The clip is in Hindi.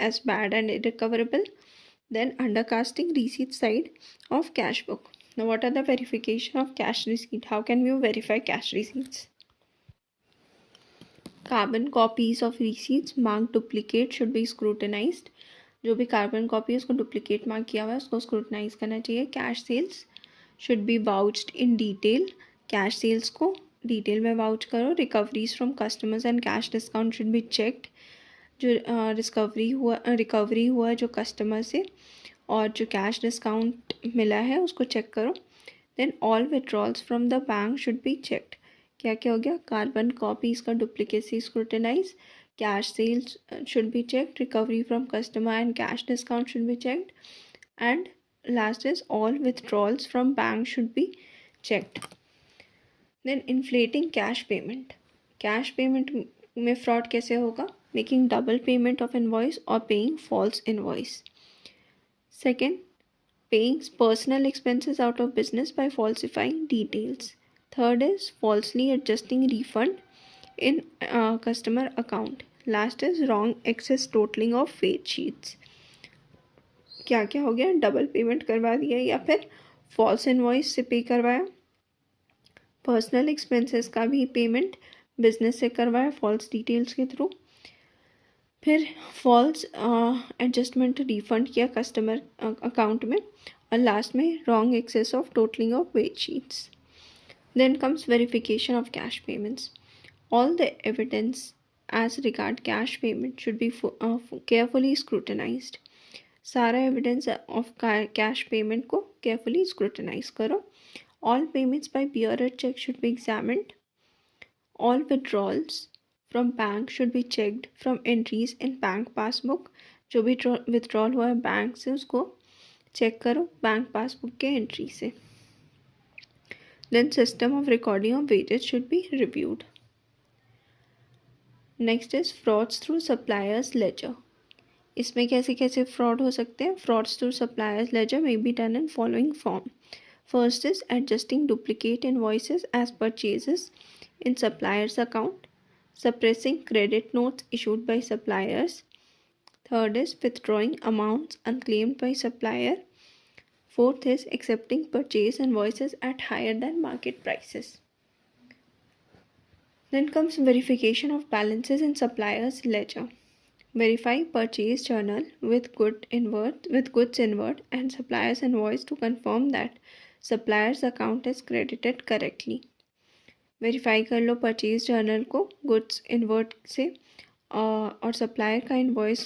as bad and irrecoverable. Then undercasting receipt side of cash book. Now what are the verification of cash receipt? How can we verify cash receipts? Carbon copies of receipts mark duplicate should be scrutinised. जो भी कार्बन कॉपी है उसको डुप्लीकेट मार्क किया हुआ है उसको स्क्रूटनाइज करना चाहिए. Cash sales should be vouched in detail. Cash sales को डिटेल में वाउच करो. Recoveries from customers and cash discount should be checked. जो रिकवरी हुआ है जो कस्टमर से और जो कैश डिस्काउंट मिला है उसको चेक करो. Then all withdrawals from the bank should be checked. क्या क्या हो गया? कार्बन कॉपीज का duplicacy scrutinize. Cash sales should be checked. Recovery from customer and cash discount should be checked. And last is all withdrawals from bank should be checked. Then inflating cash payment. Cash payment में फ्रॉड कैसे होगा? Making double payment of invoice और paying false invoice. Second, paying personal expenses out of business by falsifying details. Third is falsely adjusting refund in customer account. Last is wrong excess totaling of fate sheets. क्या क्या हो गया? डबल पेमेंट करवा दिया या फिर फॉल्स इनवॉइस से पे करवाया. पर्सनल एक्सपेंसेस का भी पेमेंट बिजनेस से करवाया फॉल्स डिटेल्स के थ्रू. फिर फॉल्स एडजस्टमेंट रिफंड किया कस्टमर अकाउंट में. और लास्ट में wrong excess of totalling of wage sheets. Then comes verification of cash payments. All the evidence as regard cash payment should be carefully scrutinised. सारा एविडेंस ऑफ कैश पेमेंट को केयरफुली स्क्रूटनाइज करो. All payments by bearer cheque should be examined. All withdrawals from bank should be checked from entries in bank passbook. जो भी विथड्रॉल हुआ है बैंक से उसको चेक करो बैंक पासबुक के एंट्री से. Then system of recording of wages should be reviewed. Next is frauds through suppliers ledger. इसमें कैसे कैसे फ्रॉड हो सकते हैं? Frauds through suppliers ledger may be done in following form. First is adjusting duplicate invoices as purchases in suppliers account. Suppressing credit notes issued by suppliers. Third is withdrawing amounts unclaimed by supplier. Fourth is accepting purchase invoices at higher than market prices. Then comes verification of balances in supplier's ledger. Verify purchase journal with goods inward and supplier's invoice to confirm that supplier's account is credited correctly. Verify कर लो परचेज जर्नल को गुड्स इनवर्ट से और सप्लायर का इनवॉइस